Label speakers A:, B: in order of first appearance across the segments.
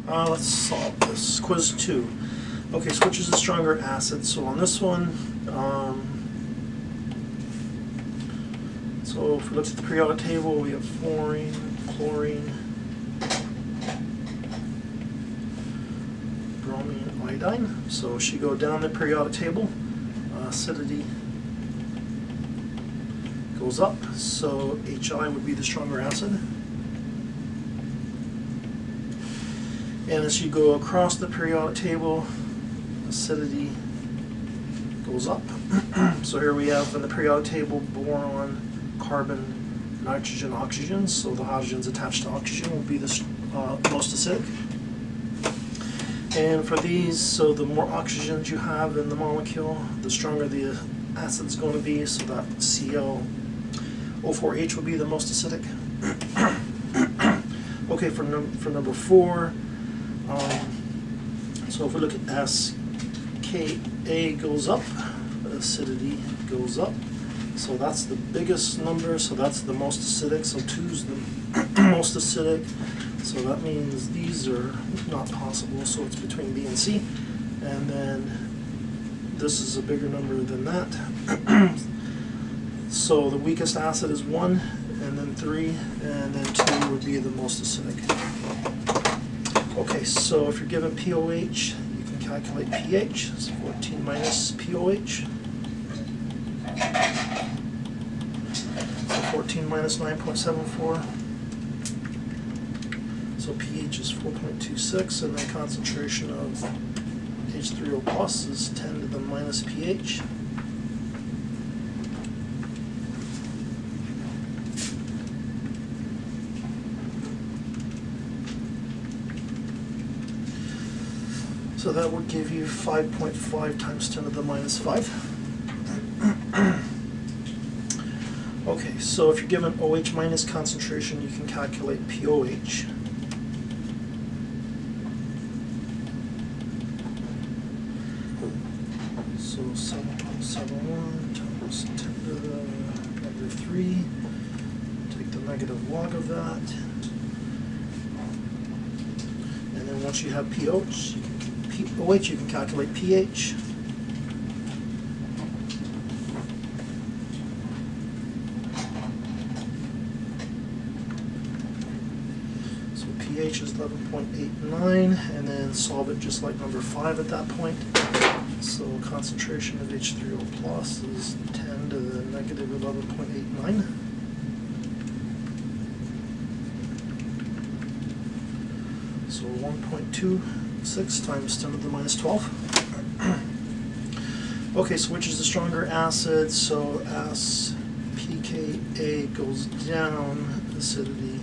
A: Let's solve this. Quiz 2. Okay, so which is the stronger acid? So on this one, so if we look at the periodic table, we have fluorine, chlorine, bromine, iodine. So she go down the periodic table, acidity goes up, so HI would be the stronger acid. And as you go across the periodic table, acidity goes up. So here we have in the periodic table boron, carbon, nitrogen, oxygen. So the hydrogens attached to oxygen will be the most acidic. And for these, so the more oxygens you have in the molecule, the stronger the acid is going to be. So that ClO4H will be the most acidic. Okay, for number 4. So if we look at SKA goes up, acidity goes up. So that's the biggest number, so that's the most acidic. So 2 is the most acidic. So that means these are not possible, so it's between B and C. And then this is a bigger number than that. So the weakest acid is 1, and then 3, and then 2 would be the most acidic. Okay, so if you're given POH, you can calculate pH. It's 14 minus POH. So 14 minus 9.74. So pH is 4.26, and the concentration of H3O plus is 10 to the minus pH. So that would give you 5.5 times 10 to the minus 5. Okay, so if you're given OH minus concentration, you can calculate POH. So 7.71 times 10 to the negative 3. Take the negative log of that. And then once you have POH, you can calculate pH. So pH is 11.89, and then solve it just like number 5 at that point. So concentration of H3O plus is 10 to the negative 11.89. So 1.26 times 10 to the minus 12. Okay, so which is the stronger acid? So as pKa goes down, acidity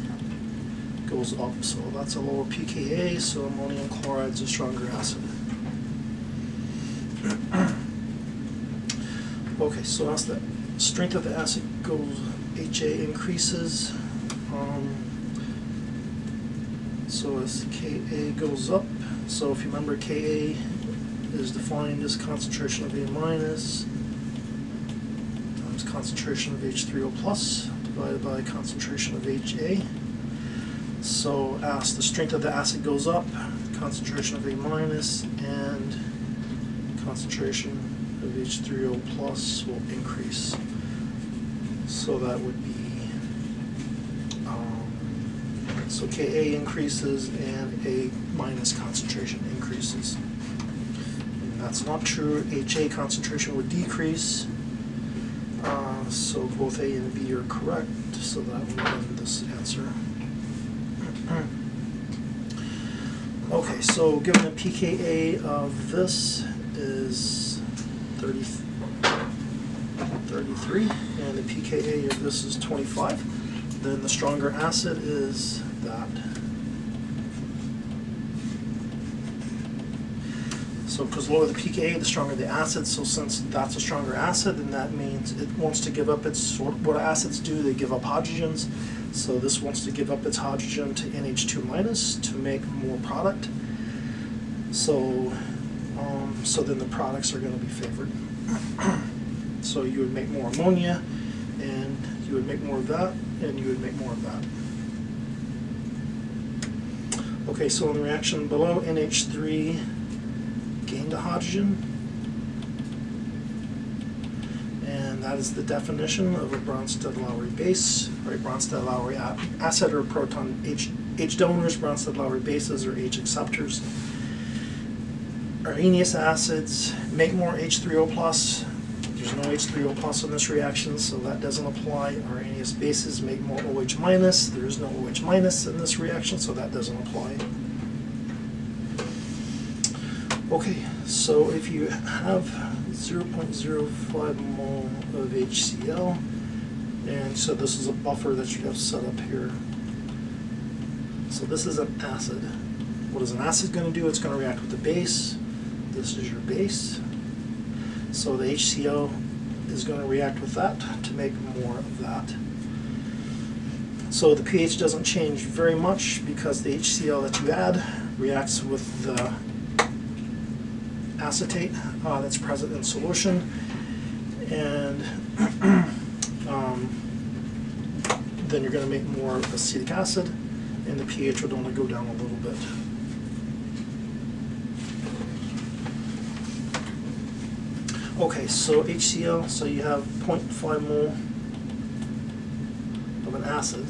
A: goes up. So that's a lower pKa, so ammonium chloride is a stronger acid. Okay, so as the strength of the acid goes, HA increases. So as Ka goes up, so if you remember, Ka is defined as concentration of A minus times concentration of H3O plus divided by concentration of HA. So as the strength of the acid goes up, concentration of A minus and concentration of H3O plus will increase. So that would be so Ka increases and A minus concentration increases. And that's not true. HA concentration would decrease. So both A and B are correct. So that would end this answer. Okay, so given the pKa of this is 33 and the pKa of this is 25, then the stronger acid is that. So because lower the pKa, the stronger the acid. So since that's a stronger acid, then that means it wants to give up its, what acids do, they give up hydrogens. So this wants to give up its hydrogen to NH2 minus to make more product. So, so then the products are going to be favored. So you would make more ammonia, and you would make more of that, and you would make more of that. Okay, so in the reaction below, NH3 gained a hydrogen, and that is the definition of a Bronsted-Lowry base, right? Bronsted-Lowry acid or proton H donors, Bronsted-Lowry bases or H acceptors. Arrhenius acids make more H3O+. There's no H3O+ in this reaction, so that doesn't apply. Arrhenius bases make more OH-. There is no OH- in this reaction, so that doesn't apply. Okay, so if you have 0.05 mole of HCl, and so this is a buffer that you have set up here. So this is an acid. What is an acid going to do? It's going to react with the base. This is your base. So the HCl is going to react with that to make more of that. So the pH doesn't change very much because the HCl that you add reacts with the acetate that's present in solution, and then you're going to make more acetic acid, and the pH would only go down a little bit. Okay, so HCl, so you have 0.5 mole of an acid,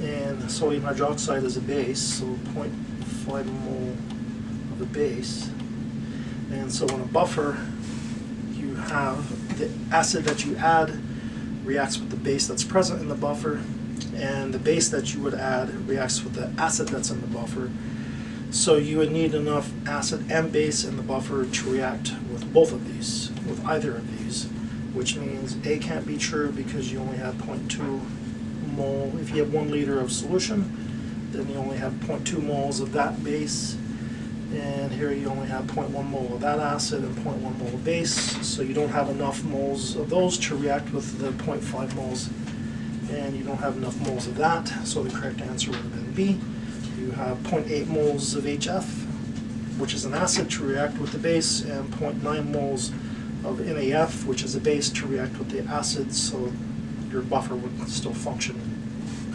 A: and sodium hydroxide is a base, so 0.5 mole of a base. And so in a buffer, you have the acid that you add reacts with the base that's present in the buffer, and the base that you would add reacts with the acid that's in the buffer. So you would need enough acid and base in the buffer to react with both of these, with either of these, which means A can't be true because you only have 0.2 mole. If you have 1 liter of solution, then you only have 0.2 moles of that base, and here you only have 0.1 mole of that acid and 0.1 mole of base, so you don't have enough moles of those to react with the 0.5 moles, and you don't have enough moles of that, so the correct answer would have been B. You have 0.8 moles of HF, which is an acid, to react with the base, and 0.9 moles of NAF, which is a base, to react with the acid, so your buffer would still function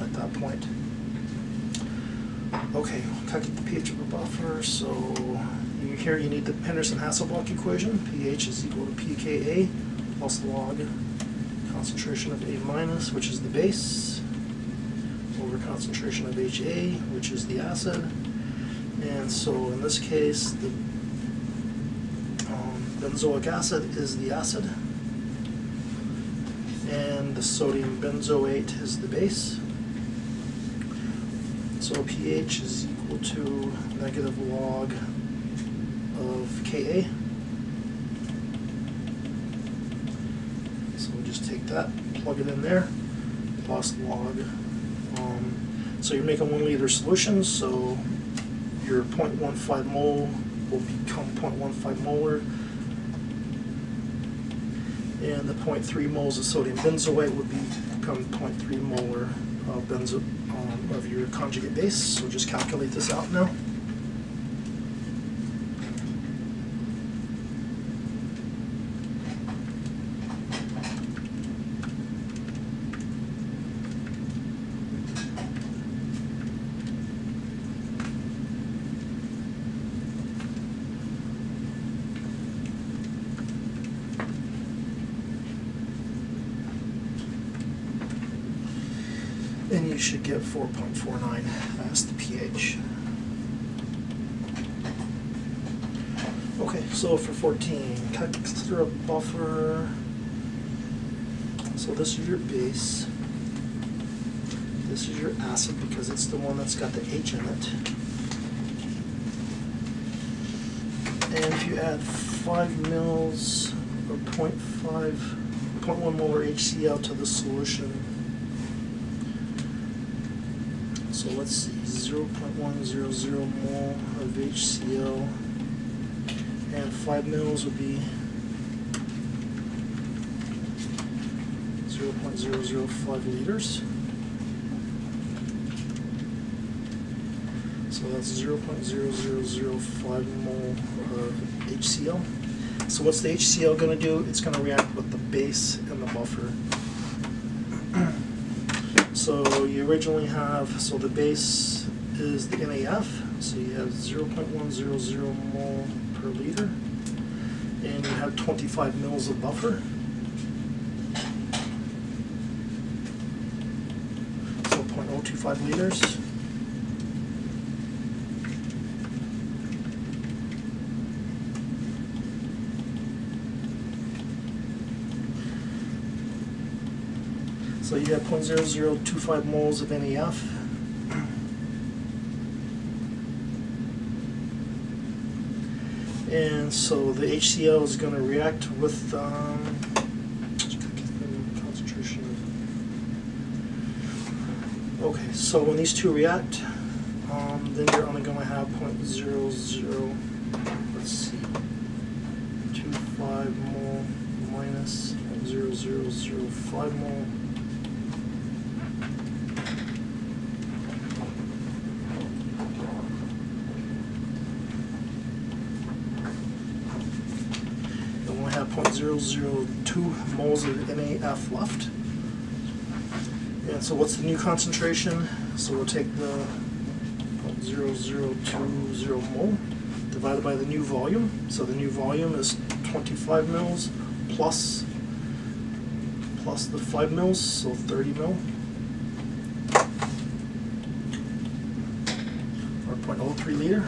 A: at that point. Okay, calculate the pH of a buffer, so here you need the Henderson-Hasselbalch equation. pH is equal to pKa plus log concentration of A-, which is the base, over concentration of HA, which is the acid. And so in this case, the benzoic acid is the acid, and the sodium benzoate is the base. So pH is equal to negative log of Ka. So we'll just take that, plug it in there, plus log. So you're making 1 liter solution, so your 0.15 mole will become 0.15 molar, and the 0.3 moles of sodium benzoate would become 0.3 molar of your conjugate base. So just calculate this out now. And you should get 4.49 as the pH. Okay, so for 14, consider a buffer. So this is your base. This is your acid because it's the one that's got the H in it. And if you add 5 mils or 0.1 molar HCl to the solution, so let's see, 0.100 mole of HCl, and 5 mils would be 0.005 liters. So that's 0.0005 mole of HCl. So what's the HCl going to do? It's going to react with the base and the buffer. So you originally have, so the base is the NaF, so you have 0.100 mole per liter, and you have 25 mils of buffer. So 0.025 liters. So you have 0.0025 moles of NaF. And so the HCl is going to react with concentration. Okay, so when these two react, then you're only going to have 0.00, let's see, 25 mole minus 0.0005 mole. Have 0.002 moles of NaF left. And so what's the new concentration? So we'll take the 0.0020 mole divided by the new volume. So the new volume is 25 mils plus the 5 mils, so 30 mil. Or 0.03 liter.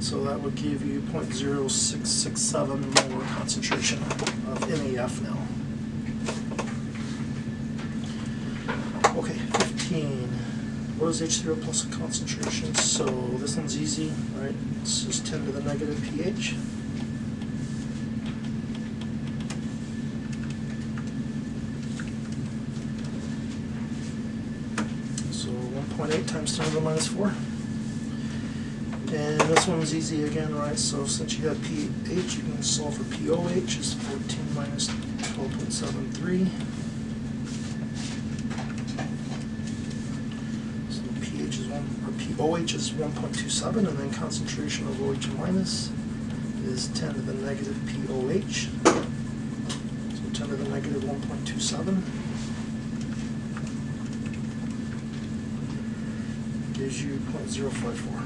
A: So that would give you 0.0667 molar concentration of NaF now. Okay, 15. What is H3O plus concentration? So this one's easy, right? It's just 10 to the negative pH. So 1.8 times 10 to the minus 4. And this one's easy again, right? So since you have pH, you can solve for pOH is 14 minus 12.73. So pH is pOH is 1.27, and then concentration of OH minus is 10 to the negative pOH. So 10 to the negative 1.27 gives you 0.054.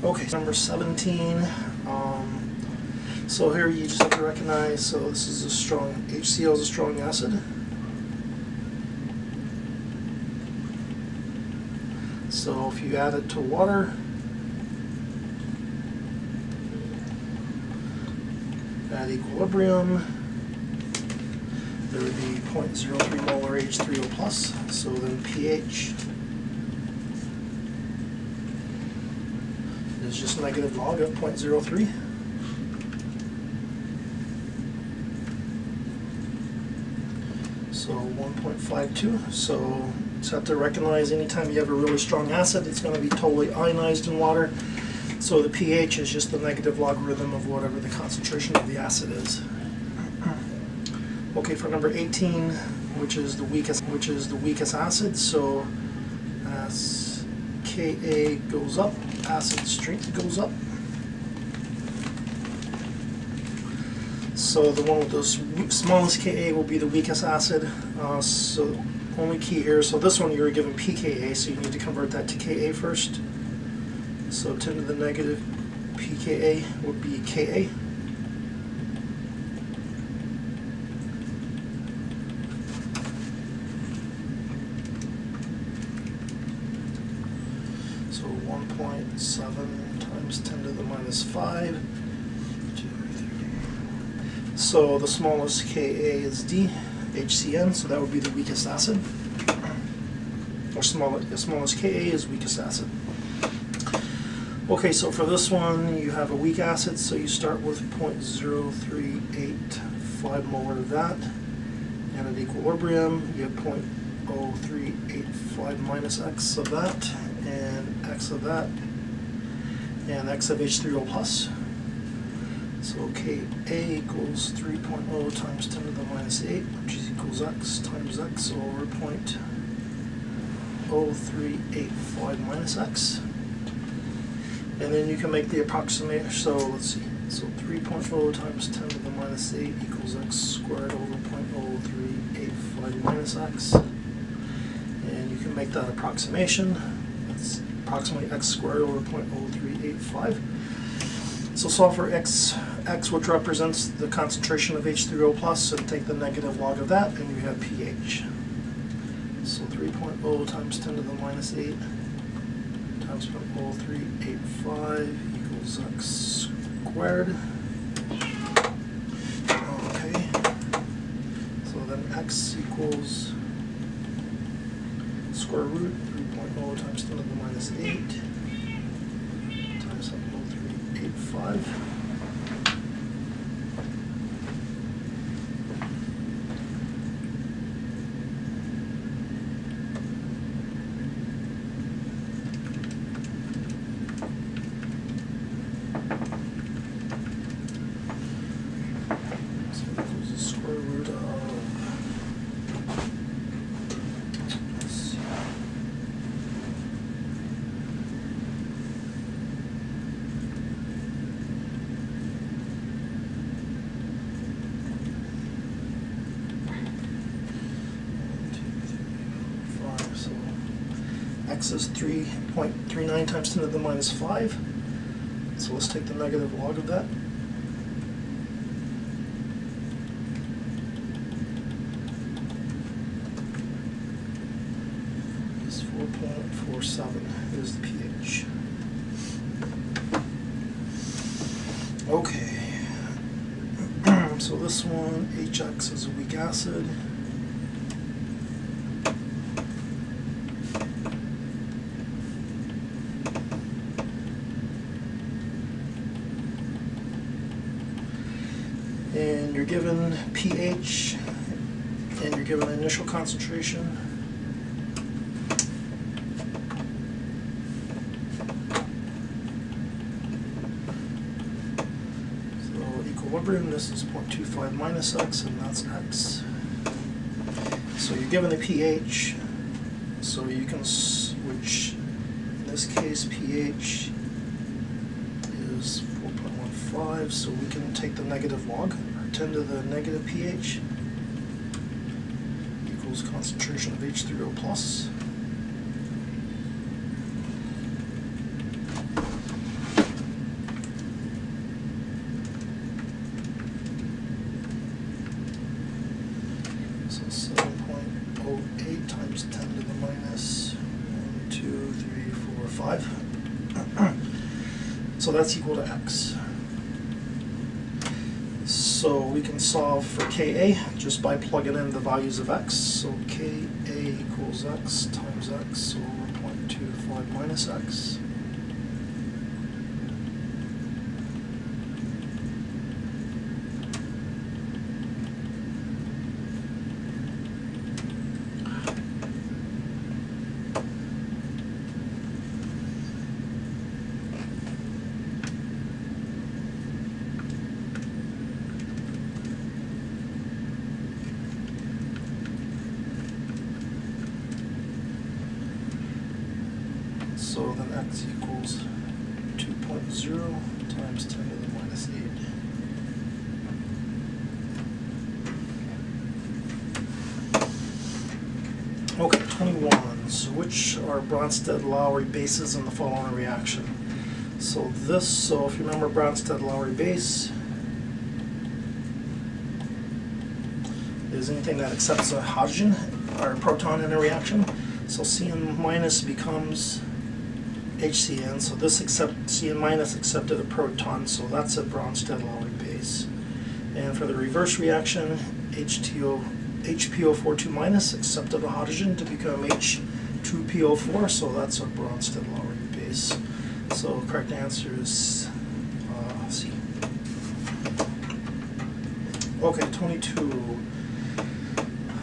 A: Okay, number 17. So here you just have to recognize, so this is a strong, HCl is a strong acid. So if you add it to water, at equilibrium, there would be 0.03 molar H3O plus, so then pH is just negative log of 0.03. So 1.52. So just have to recognize anytime you have a really strong acid, it's going to be totally ionized in water. So the pH is just the negative logarithm of whatever the concentration of the acid is. Okay, for number 18, which is the weakest acid, so as Ka goes up, acid strength goes up. So the one with the smallest Ka will be the weakest acid. So only key here, so this one you were given pKa, so you need to convert that to Ka first. So 10 to the negative pKa would be Ka. So 1.7 times 10 to the minus 5. So the smallest Ka is D, HCN, so that would be the weakest acid. Or the smallest Ka is weakest acid. Okay, so for this one, you have a weak acid, so you start with 0.0385 molar of that, and at equilibrium, you have 0.0385 minus X of that, and X of that, and X of H3O plus. So Ka equals 3.0 times 10 to the minus 8, which is equals X times X over 0.0385 minus X. And then you can make the approximation. So let's see. So 3.0 times 10 to the minus 8 equals x squared over 0.0385 minus x. And you can make that approximation. That's approximately x squared over 0.0385. So solve for x, which represents the concentration of H3O plus, and take the negative log of that, and you have pH. So 3.0 times 10 to the minus 8 times 0.0385 equals x squared. Okay. So then x equals square root 3.0 times 10 to the minus 8 times 0.0385. X is 3.39 times 10 to the minus 5. So let's take the negative log of that. Is 4.47 is the pH. Okay. So this one, HX is a weak acid. And you're given pH, and you're given initial concentration. So equilibrium, this is 0.25 minus x, and that's x. So you're given the pH, so you can switch, in this case pH is 4.15, so we can take the negative log, or 10 to the negative pH equals concentration of H3O plus. So 7.08 times 10 to the minus 1, 2, 3, 4, 5. So that's equal to x. So we can solve for Ka just by plugging in the values of x. So Ka equals x times x over 0.25 minus x. So then x equals 2.0 times 10 to the minus 8. Okay, 21. So which are Bronsted-Lowry bases in the following reaction? So if you remember Bronsted-Lowry base is anything that accepts a hydrogen or a proton in a reaction. So Cn minus becomes HCN, so this Cn minus accepted a proton, so that's a Bronsted-Lowry base. And for the reverse reaction, HPO42 minus accepted a hydrogen to become H2PO4, so that's a Bronsted-Lowry base. So correct answer is C. Okay, 22.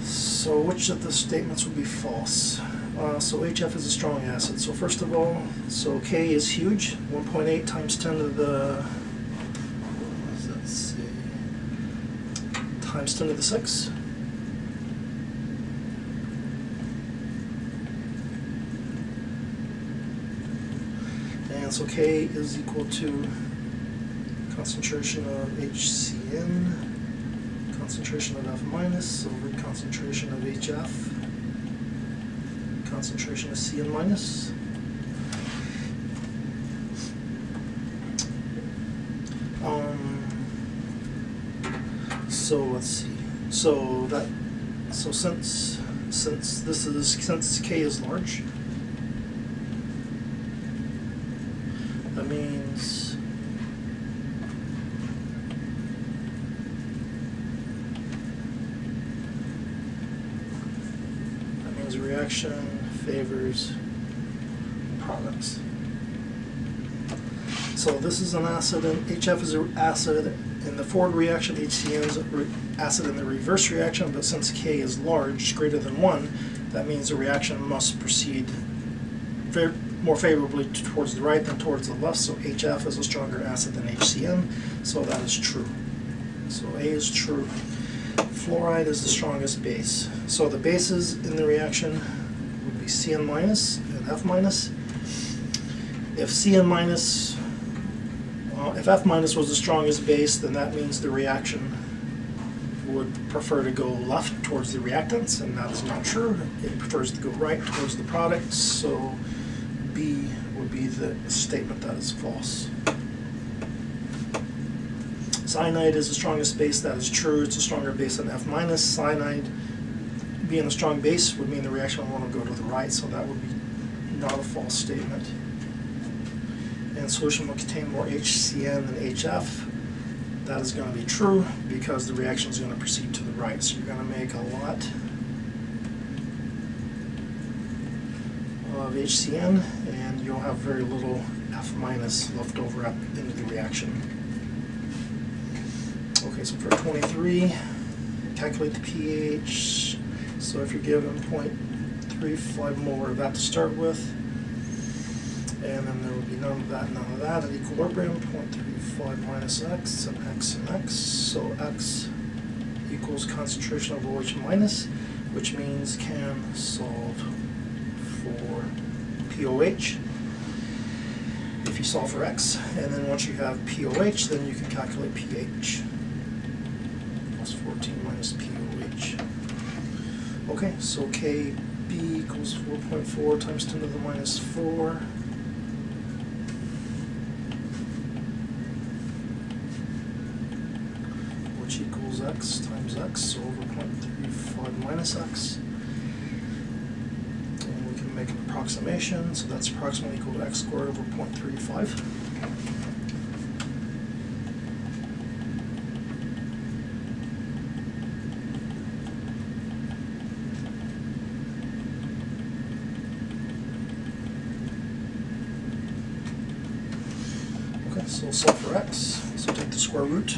A: So which of the statements would be false? So HF is a strong acid. So first of all, so K is huge, 1.8 times 10 to the, what does that say? Times 10 to the 6. And And so K is equal to concentration of HCN, concentration of F minus over concentration of HF, concentration of CN minus. So let's see. So since K is large, that means the reaction favors products. So this is an acid, and HF is an acid. In the forward reaction, HCN is acid in the reverse reaction, but since K is large, greater than 1, that means the reaction must proceed more favorably towards the right than towards the left, so HF is a stronger acid than HCN, so that is true. So A is true. Fluoride is the strongest base. So the bases in the reaction would be CN minus and F minus. If CN minus if F minus was the strongest base, then that means the reaction would prefer to go left towards the reactants, and that is not true. It prefers to go right towards the products, so B would be the statement that is false. Cyanide is the strongest base, that is true. It's a stronger base than F minus. Cyanide being a strong base would mean the reaction would want to go to the right, so that would be not a false statement. And solution will contain more HCN than HF. That is going to be true because the reaction is going to proceed to the right. So you're going to make a lot of HCN, and you'll have very little F minus left over up into the reaction. Okay, so for 23, calculate the pH. So if you're given 0.35 molar of that to start with, and then there will be none of that at equilibrium, 0.35 minus X and X and X. So X equals concentration of OH minus, which means can solve for POH if you solve for X. And then once you have POH, then you can calculate pH. Plus 14 minus POH. Okay, so KB equals 4.4 times 10 to the minus 4. Which equals X times X, so over 0.35 minus X. And we can make an approximation, so that's approximately equal to X squared over 0.35. Okay, so we'll solve for X. So take the square root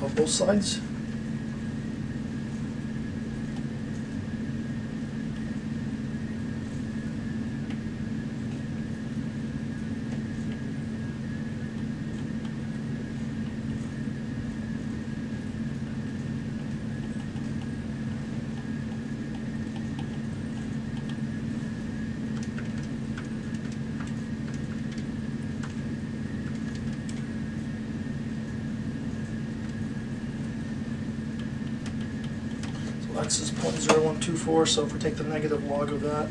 A: of both sides. X is 0.0124, so if we take the negative log of that,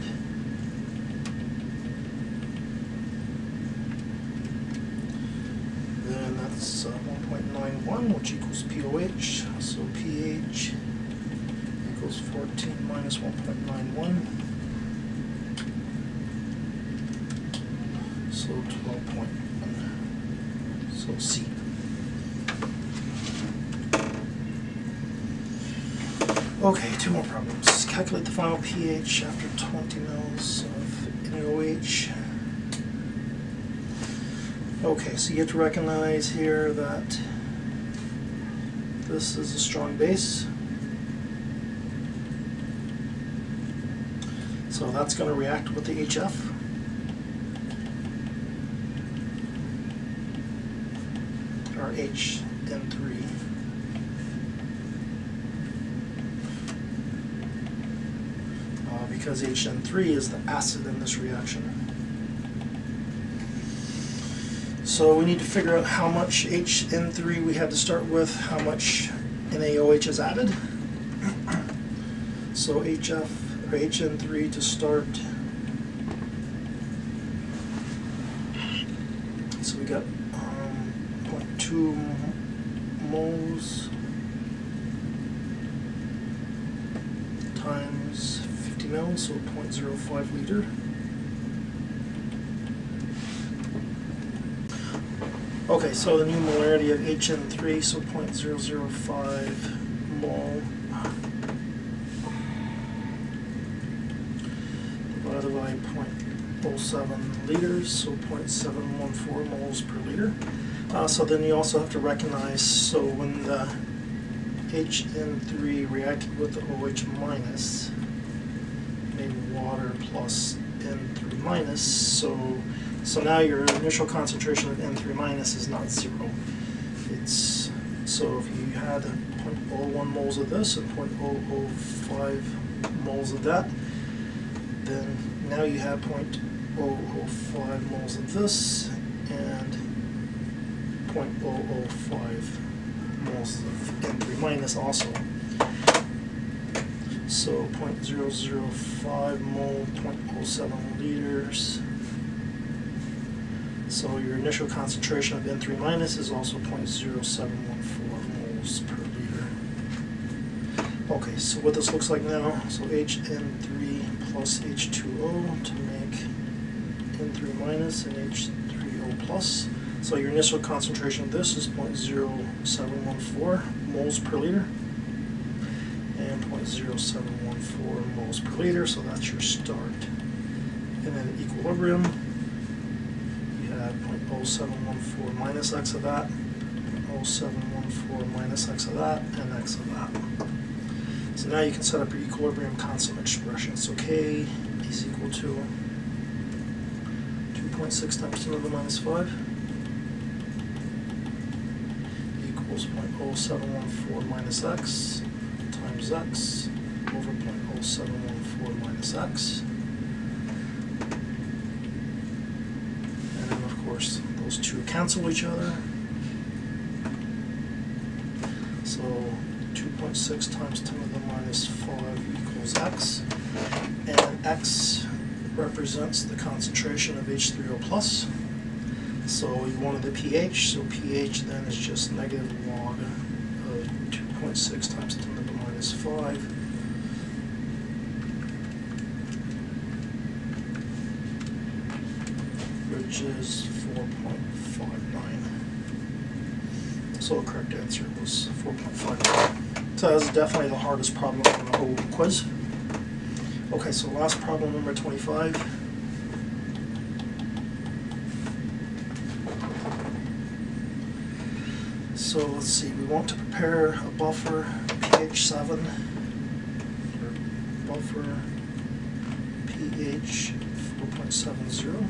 A: then that's 1.91, which equals POH. So pH equals 14 minus 1.91, so 12.1. So C. Okay, two more problems. Calculate the final pH after 20 mils of NaOH. Okay, so you have to recognize here that this is a strong base. So that's going to react with the HF. Or HN3. Because HN3 is the acid in this reaction. So we need to figure out how much HN3 we had to start with, how much NaOH is added. So HN3 to start. So we got 0.2 moles times 50 mils, so 0.05 liter. Okay, so the new molarity of HN3, so 0.005 mole divided by 0.07 liters, so 0.714 moles per liter. So then you also have to recognize, so when the HN3 reacted with the OH minus, made water plus N3 minus, so now your initial concentration of N3 minus is not 0. It's, so if you had 0.01 moles of this and 0.005 moles of that, then now you have 0.005 moles of this and 0.005 moles of N3 minus also. So 0.005 mole, 0.07 liters. So your initial concentration of N3 minus is also 0.0714 moles per liter. Okay, so what this looks like now, so HN3 plus H2O to make N3 minus and H3O plus. So your initial concentration of this is 0.0714 moles per liter and 0.0714 moles per liter, so that's your start. And then equilibrium, you have 0.0714 minus X of that, 0.0714 minus X of that, and X of that. So now you can set up your equilibrium constant expression. So K is equal to 2.6 times 10 to the minus 5 equals 0.0714 minus X times X over 0.0714 minus X. And then of course those two cancel each other. So 2.6 times 10 to the minus 5 equals X, and X represents the concentration of H3O plus. So you wanted the pH, so pH then is just negative log of 2.6 times 10 to the minus 5 which is 4.59. So the correct answer was 4.59. So that was definitely the hardest problem in the whole quiz. Okay, so last problem, number 25. So let's see, we want to prepare a buffer pH 7, or buffer pH 4.70.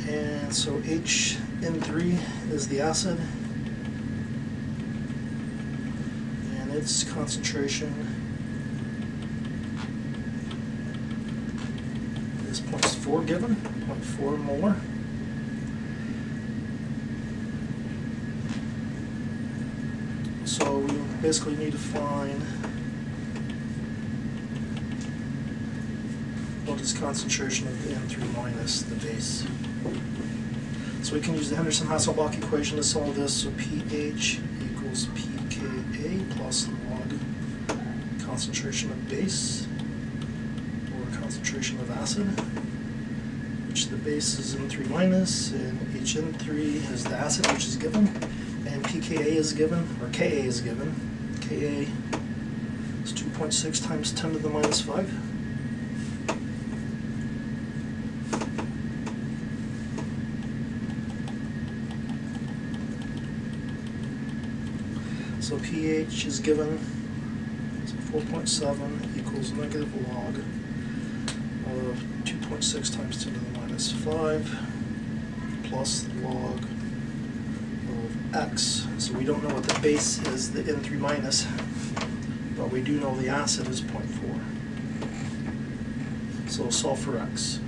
A: And so HN3 is the acid, and its concentration is 0.4 given, 0.4 molar. So we basically need to find what is concentration of the N3 minus, the base. So we can use the Henderson-Hasselbalch equation to solve this. So pH equals pKa plus log concentration of base, or concentration of acid, which the base is N3 minus, and HN3 is the acid, which is given, and pKa is given, or Ka is given. Ka is 2.6 times 10 to the minus 5. So pH is given, so 4.7 equals negative log of 2.6 times 10 to the minus 5 plus log of X. So we don't know what the base is, the N3 minus, but we do know the acid is 0.4. So solve for X.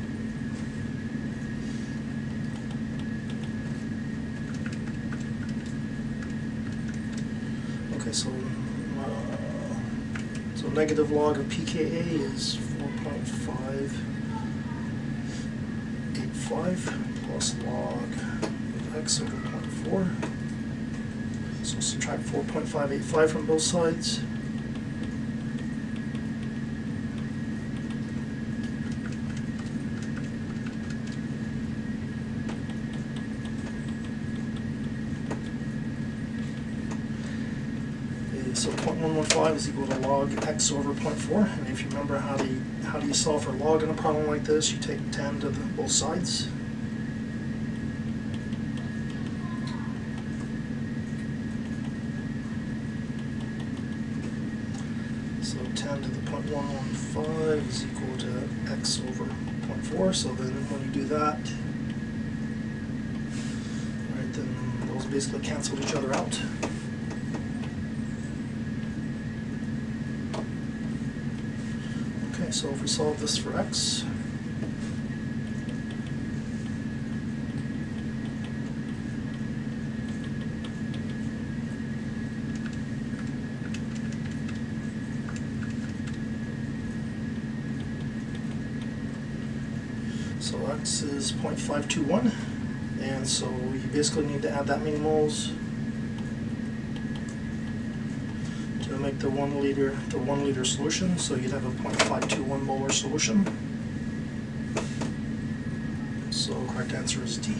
A: Okay, so negative log of pKa is 4.585 plus log of x over 0.4. So subtract 4.585 from both sides. So 0.115 is equal to log x over 0.4, and if you remember how do you solve for log in a problem like this, you take 10 to both sides. So 10 to the 0.115 is equal to x over 0.4, so then when you do that, right, then those basically cancel each other out. Okay, so if we solve this for x, so x is 0.521, and so you basically need to add that many moles to make the 1 liter solution. So you'd have a 0.521 molar solution. So correct answer is D.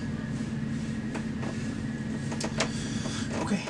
A: Okay.